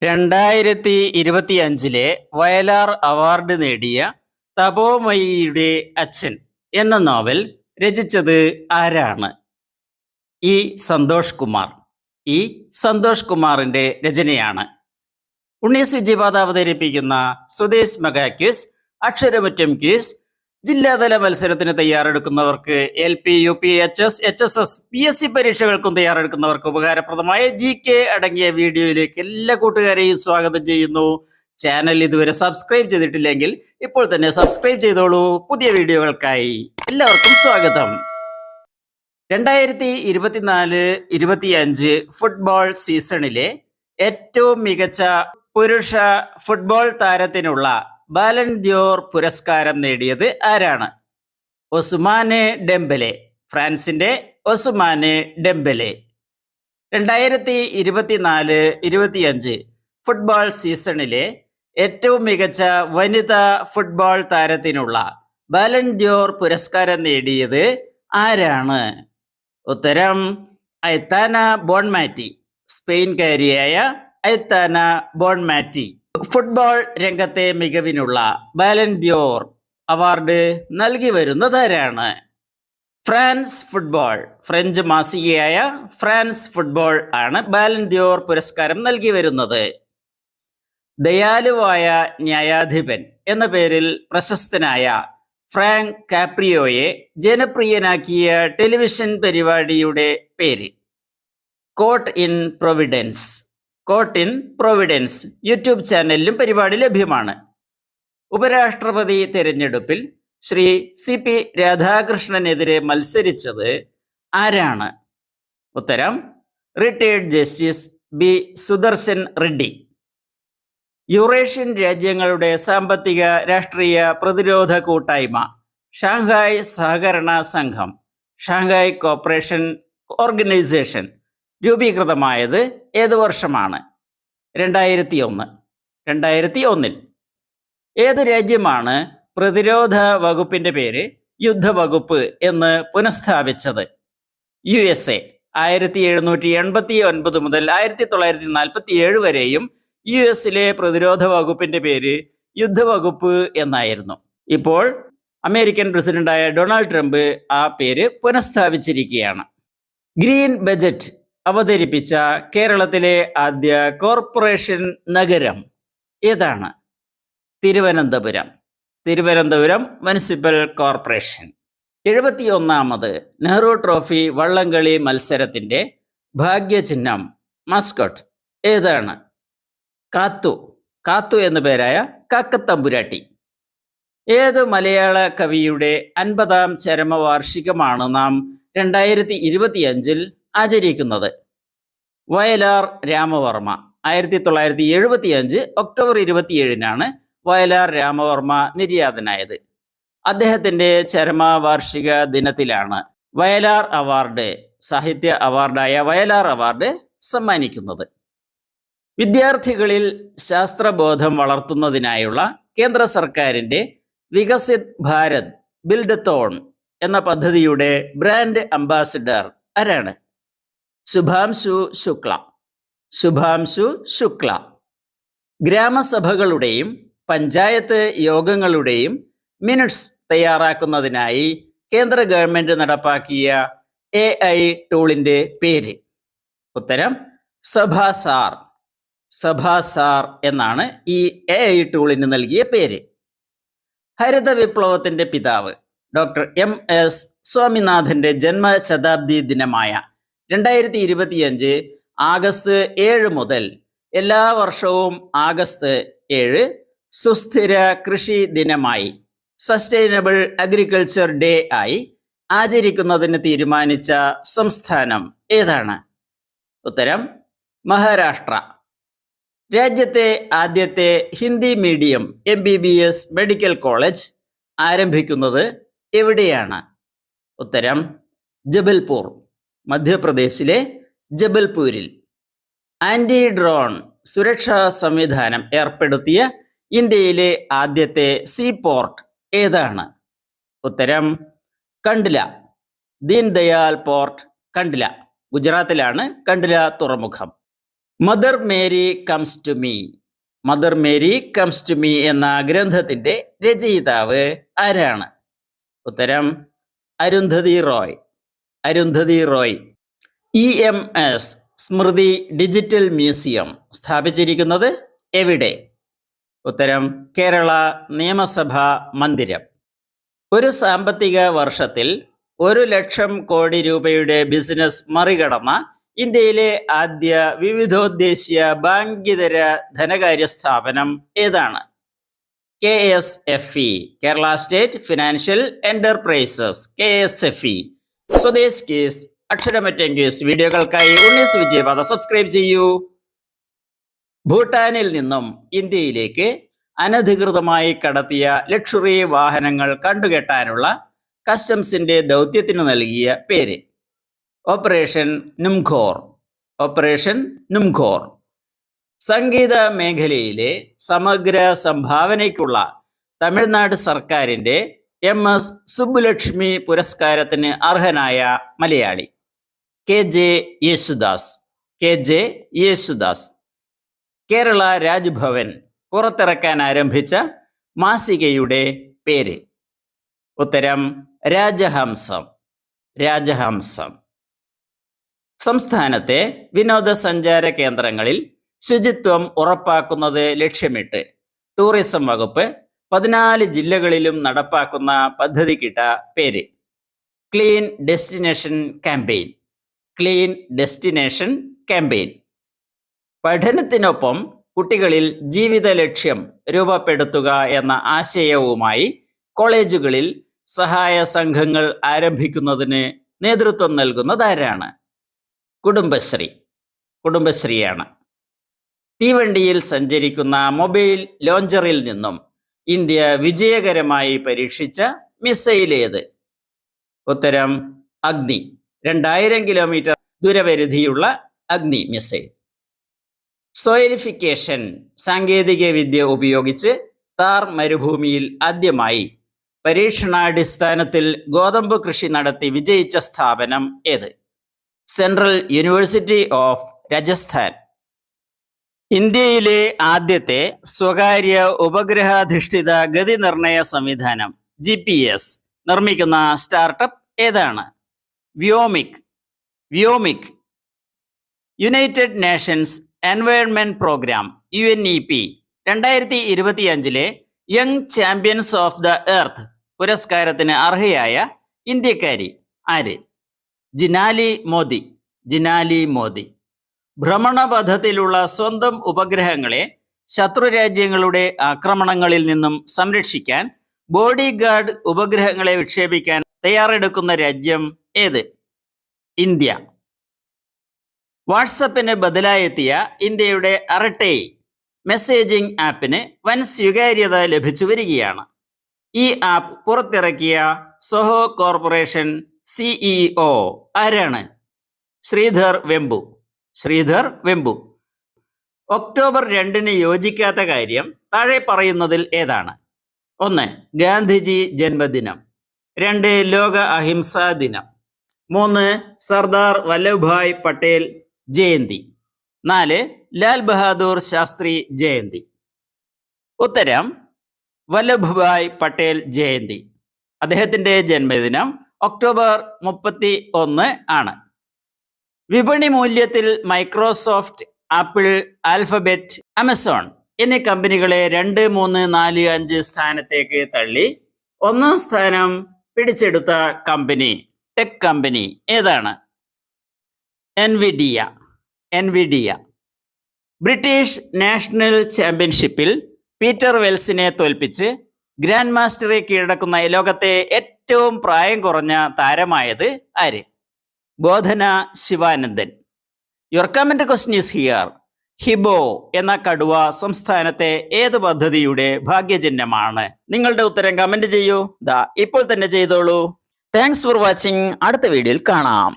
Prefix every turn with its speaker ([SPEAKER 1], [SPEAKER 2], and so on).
[SPEAKER 1] 2025 Vayalar award നേടിയ തപോമയിയുടെ അച്ഛൻ എന്ന നോവൽ രചിച്ചത് ആരാണ്? ഇ. സന്തോഷ് കുമാർ. ഈ സന്തോഷ് കുമാറിന്റെ രചനയാണ്. ഉണ്ണീസ് വിജയപാത അവതരിപ്പിക്കുന്ന സ്വദേശ് മെഗാ ക്വിസ്, അക്ഷരമുറ്റം ക്വിസ്. ജില്ലാതല മത്സരത്തിന് തയ്യാറെടുക്കുന്നവർക്ക്, LP, UP, HS, HSS, PSC പരീക്ഷകൾക്കും തയ്യാറെടുക്കുന്നവർക്ക് ഉപകാരപ്രദമായ GK അടങ്ങിയ വീഡിയോയിലേക്ക് എല്ലാ കൂട്ടുകാരെയും സ്വാഗതം ചെയ്യുന്നു. ചാനൽ ഇതുവരെ സബ്സ്ക്രൈബ് ചെയ്തിട്ടില്ലെങ്കിൽ ഇപ്പോൾ തന്നെ സബ്സ്ക്രൈബ് ചെയ്തോളൂ. പുതിയ വീഡിയോകൾക്കായി എല്ലാവർക്കും സ്വാഗതം. 2024-25 ഫുട്ബോൾ സീസണിലെ ഏറ്റവും മികച്ച പുരുഷ ഫുട്ബോൾ താരത്തിനുള്ള ബാലൻ ദ്യോർ പുരസ്കാരം നേടിയത് ആരാണ്? ഒസ്മാനെ ഡെംബെലെ. ഫ്രാൻസിന്റെ ഒസ്മാനെ ഡെംബെലെ. 2024-25 ഫുട്ബോൾ സീസണിലെ ഏറ്റവും മികച്ച വനിതാ ഫുട്ബോൾ താരത്തിനുള്ള ബാലൻ ദ്യോർ പുരസ്കാരം നേടിയത് ആരാണ്? ഉത്തരം ഐത്താന ബോൺമാറ്റി. സ്പെയിൻകാരിയായ ഐത്താന ബോൺമാറ്റി. ഫുട്ബോൾ രംഗത്തെ മികവിനുള്ള ബാലൻ ദ്യോർ അവാർഡ് നൽകി വരുന്നതാരാണ്? France Football. ഫ്രഞ്ച് മാസികയായ ഫ്രാൻസ് ഫുട്ബോൾ ആണ് ബാലൻ ദ്യോർ പുരസ്കാരം നൽകി വരുന്നത്. ദയാലുവായ ന്യായാധിപൻ എന്ന പേരിൽ പ്രശസ്തനായ ഫ്രാങ്ക് കാപ്രിയോയെ ജനപ്രിയനാക്കിയ ടെലിവിഷൻ പരിപാടിയുടെ പേര്? Caught in Providence. Caught in Providence YouTube ചാനലിലും പരിപാടി ലഭ്യമാണ്. ഉപരാഷ്ട്രപതി തെരഞ്ഞെടുപ്പിൽ ശ്രീ CP രാധാകൃഷ്ണനെതിരെ മത്സരിച്ചത് ആരാണ്? ഉത്തരം retired justice B. Sudarshan Reddy. Eurasian രാജ്യങ്ങളുടെ സാമ്പത്തിക, രാഷ്ട്രീയ, പ്രതിരോധ കൂട്ടായ്മ ഷാങ്ഹായ് സഹകരണ സംഘം, ഷാങ്ഹായ് കോപ്പറേഷൻ ഓർഗനൈസേഷൻ രൂപീകൃതമായത് ഏത് വർഷമാണ്? 2001. ഏതു രാജ്യമാണ് പ്രതിരോധ വകുപ്പിന്റെ പേര് യുദ്ധവകുപ്പ് എന്ന് പുനഃസ്ഥാപിച്ചത്? USA. 1789 മുതൽ 1947 വരെയും US-ലെ പ്രതിരോധ വകുപ്പിന്റെ പേര് യുദ്ധവകുപ്പ് എന്നായിരുന്നു. ഇപ്പോൾ അമേരിക്കൻ പ്രസിഡന്റായ ഡൊണാൾഡ് ട്രംപ് ആ പേര് പുനഃസ്ഥാപിച്ചിരിക്കുകയാണ്. ഗ്രീൻ ബജറ്റ് അവതരിപ്പിച്ച കേരളത്തിലെ ആദ്യ കോർപ്പറേഷൻ നഗരം ഏതാണ്? തിരുവനന്തപുരം. Thiruvananthapuram municipal corporation. 71ാമത് നെഹ്റു ട്രോഫി വള്ളംകളി മത്സരത്തിന്റെ ഭാഗ്യചിഹ്നം, മസ്കോട്ട് ഏതാണ്? കാത്തു. കാത്തു എന്ന പേരായ കാക്കത്തമ്പുരാട്ടി. ഏത് മലയാള കവിയുടെ 50ാം ചരമവാർഷികമാണ് നാം 2025 ആചരിക്കുന്നത്? വയലാർ രാമവർമ്മ. 1975 ഒക്ടോബർ 27 വയലാർ രാമവർമ്മ നിര്യാതനായത്. അദ്ദേഹത്തിന്റെ ചരമവാർഷിക ദിനത്തിലാണ് വയലാർ അവാർഡ്, സാഹിത്യ അവാർഡായ വയലാർ അവാർഡ് സമ്മാനിക്കുന്നത്. വിദ്യാർത്ഥികളിൽ ശാസ്ത്രബോധം വളർത്തുന്നതിനായുള്ള കേന്ദ്ര സർക്കാരിന്റെ വികസിത് ഭാരത് ബിൽഡത്തോൺ എന്ന പദ്ധതിയുടെ ബ്രാൻഡ് അംബാസിഡർ ആരാണ്? ശുഭാംശു ശുക്ല. ശുഭാംശു ശുക്ല. ഗ്രാമസഭകളുടെയും പഞ്ചായത്ത് യോഗങ്ങളുടെയും മിനിറ്റ്സ് തയ്യാറാക്കുന്നതിനായി കേന്ദ്ര ഗവൺമെന്റ് നടപ്പാക്കിയ AI ടൂളിന്റെ പേര്? ഉത്തരം സഭാസാർ. സഭാസാർ എന്നാണ് ഈ AI ടൂളിന് നൽകിയ പേര്. ഹരിത വിപ്ലവത്തിന്റെ പിതാവ് ഡോക്ടർ MS സ്വാമിനാഥന്റെ ജന്മശതാബ്ദി ദിനമായ 2025 ആഗസ്റ്റ് 7 മുതൽ എല്ലാ വർഷവും ആഗസ്റ്റ് 7 സുസ്ഥിര കൃഷി ദിനമായി, സസ്റ്റൈനബിൾ അഗ്രികൾച്ചർ ഡേ ആയി ആചരിക്കുന്നതിന് തീരുമാനിച്ച സംസ്ഥാനം ഏതാണ്? ഉത്തരം മഹാരാഷ്ട്ര. രാജ്യത്തെ ആദ്യത്തെ Hindi medium MBBS medical college ആരംഭിക്കുന്നത് എവിടെയാണ്? ഉത്തരം ജബൽപൂർ. മധ്യപ്രദേശിലെ ജബൽപൂരിൽ. ആന്റി ഡ്രോൺ സുരക്ഷാ സംവിധാനം ഏർപ്പെടുത്തിയ ഇന്ത്യയിലെ ആദ്യത്തെ സീപോർട്ട് ഏതാണ്? ഉത്തരം കണ്ട്ല. ദീൻ ദയാൽ പോർട്ട് കണ്ട്ല. ഗുജറാത്തിലാണ് കണ്ട്ല തുറമുഖം. Mother Mary comes to me. Mother Mary comes to me എന്ന ഗ്രന്ഥത്തിന്റെ രചയിതാവ് ആരാണ്? ഉത്തരം Arundhati Roy. Arundhati Roy. EMS Smriti digital museum സ്ഥാപിച്ചിരിക്കുന്നത് എവിടെ? ഉത്തരം കേരള നിയമസഭാ മന്ദിരം. ഒരു സാമ്പത്തിക വർഷത്തിൽ 1,00,000 കോടി രൂപയുടെ ബിസിനസ് മറികടന്ന ഇന്ത്യയിലെ ആദ്യ വിവിധോദ്ദേശ്യ ബാങ്കിതര ധനകാര്യ സ്ഥാപനം ഏതാണ്? KSFE, Kerala state financial enterprises. KSFE. സ്വദേശ് കേസ്, അക്ഷരമറ്റം കേസ് വീഡിയോകൾക്കായി ഉണ്ണീസ് വിജയപാത സബ്സ്ക്രൈബ് ചെയ്യൂ. ഭൂട്ടാനിൽ നിന്നും ഇന്ത്യയിലേക്ക് അനധികൃതമായി കടത്തിയ ലക്ഷറി വാഹനങ്ങൾ കണ്ടുകെട്ടാനുള്ള കസ്റ്റംസിന്റെ ദൗത്യത്തിനു നൽകിയ പേര്? ഓപ്പറേഷൻ നുംഖോർ. ഓപ്പറേഷൻ നുംഖോർ. സംഗീത മേഖലയിലെ സമഗ്ര സംഭാവനയ്ക്കുള്ള തമിഴ്നാട് സർക്കാരിന്റെ MS സുബ്ബുലക്ഷ്മി പുരസ്കാരത്തിന് അർഹനായ മലയാളി? KJ യേശുദാസ്. KJ യേശുദാസ്. കേരള രാജ്ഭവൻ പുറത്തിറക്കാൻ ആരംഭിച്ച മാസികയുടെ പേര്? ഉത്തരം രാജഹംസം. രാജഹംസം. സംസ്ഥാനത്തെ വിനോദസഞ്ചാര കേന്ദ്രങ്ങളിൽ ശുചിത്വം ഉറപ്പാക്കുന്നത് ലക്ഷ്യമിട്ട് ടൂറിസം വകുപ്പ് 14 ജില്ലകളിലും നടപ്പാക്കുന്ന പദ്ധതിക്കിട്ട പേര്? Clean destination campaign. Clean destination campaign. പഠനത്തിനൊപ്പം കുട്ടികളിൽ ജീവിത ലക്ഷ്യം രൂപപ്പെടുത്തുക എന്ന ആശയവുമായി കോളേജുകളിൽ സഹായ സംഘങ്ങൾ ആരംഭിക്കുന്നതിന് നേതൃത്വം നൽകുന്നതാരാണ്? കുടുംബശ്രീ. കുടുംബശ്രീയാണ്. തീവണ്ടിയിൽ സഞ്ചരിക്കുന്ന മൊബൈൽ ലോഞ്ചറിൽ നിന്നും ഇന്ത്യ വിജയകരമായി പരീക്ഷിച്ച മിസൈൽ ഏത്? ഉത്തരം അഗ്നി. 2000 കിലോമീറ്റർ ദൂരപരിധിയുള്ള അഗ്നി മിസൈൽ. സോയിലിഫിക്കേഷൻ സാങ്കേതിക വിദ്യ ഉപയോഗിച്ച് താർ മരുഭൂമിയിൽ ആദ്യമായി പരീക്ഷണാടിസ്ഥാനത്തിൽ ഗോതമ്പ് കൃഷി നടത്തി വിജയിച്ച സ്ഥാപനം ഏത്? Central university of Rajasthan. ഇന്ത്യയിലെ ആദ്യത്തെ സ്വകാര്യ ഉപഗ്രഹാധിഷ്ഠിത ഗതി നിർണയ സംവിധാനം GPS നിർമ്മിക്കുന്ന സ്റ്റാർട്ടപ്പ് ഏതാണ്? Vyomik. Vyomik. United Nations Environment Programme UNEP 2025 Young Champions of the Earth പുരസ്കാരത്തിന് അർഹയായ ഇന്ത്യക്കാരി ആര്? ജിനാലി മോദി. ജിനാലി മോദി. ഭ്രമണപഥത്തിലുള്ള സ്വന്തം ഉപഗ്രഹങ്ങളെ ശത്രുരാജ്യങ്ങളുടെ ആക്രമണങ്ങളിൽ നിന്നും സംരക്ഷിക്കാൻ ബോഡി ഗാർഡ് ഉപഗ്രഹങ്ങളെ വിക്ഷേപിക്കാൻ തയ്യാറെടുക്കുന്ന രാജ്യം ഏത്? ഇന്ത്യ. വാട്സപ്പിന് ബദലായെത്തിയ ഇന്ത്യയുടെ അറട്ടേ മെസ്സേജിംഗ് ആപ്പിന് വൻ സ്വീകാര്യത ലഭിച്ചു വരികയാണ്. ഈ ആപ്പ് പുറത്തിറക്കിയ സോഹോ കോർപ്പറേഷൻ CEO ആരാണ്? ശ്രീധർ വെമ്പു. ശ്രീധർ വെമ്പു. ഒക്ടോബർ 2 യോജിക്കാത്ത കാര്യം താഴെ പറയുന്നതിൽ ഏതാണ്? 1. ഗാന്ധിജി ജന്മദിനം. 2. ലോക അഹിംസാ ദിനം. 3. സർദാർ വല്ലഭ്ഭായ് പട്ടേൽ ജയന്തി. 4. ലാൽ ബഹാദൂർ ശാസ്ത്രി ജയന്തി. ഉത്തരം വല്ലഭ്ഭായ് പട്ടേൽ ജയന്തി. അദ്ദേഹത്തിന്റെ ജന്മദിനം ഒക്ടോബർ 31 ആണ്. വിപണി മൂല്യത്തിൽ മൈക്രോസോഫ്റ്റ്, ആപ്പിൾ, ആൽഫബറ്റ്, ആമസോൺ എന്നീ കമ്പനികളെ 2, 3, 4, 5 സ്ഥാനത്തേക്ക് തള്ളി 1ാം സ്ഥാനം പിടിച്ചെടുത്ത കമ്പനി, ടെക് കമ്പനി ഏതാണ്? എൻവിഡിയ. എൻവിഡിയ. ബ്രിട്ടീഷ് നാഷണൽ ചാമ്പ്യൻഷിപ്പിൽ പീറ്റർ വെൽസിനെ തോൽപ്പിച്ച് ഗ്രാൻഡ് മാസ്റ്ററെ കീഴടക്കുന്ന ലോകത്തെ ഏറ്റവും പ്രായം കുറഞ്ഞ താരമായത് ആര്? Bodhana Sivanandan. Your comment question is here. ഹിബോ എന്ന കടുവ സംസ്ഥാനത്തെ ഏത് പദ്ധതിയുടെ ഭാഗ്യചിഹ്നമാണ്? നിങ്ങളുടെ ഉത്തരം കമന്റ് ചെയ്യൂ. ഇപ്പോൾ തന്നെ ചെയ്തോളൂ. Thanks for watching. അടുത്ത വീഡിയോയിൽ കാണാം.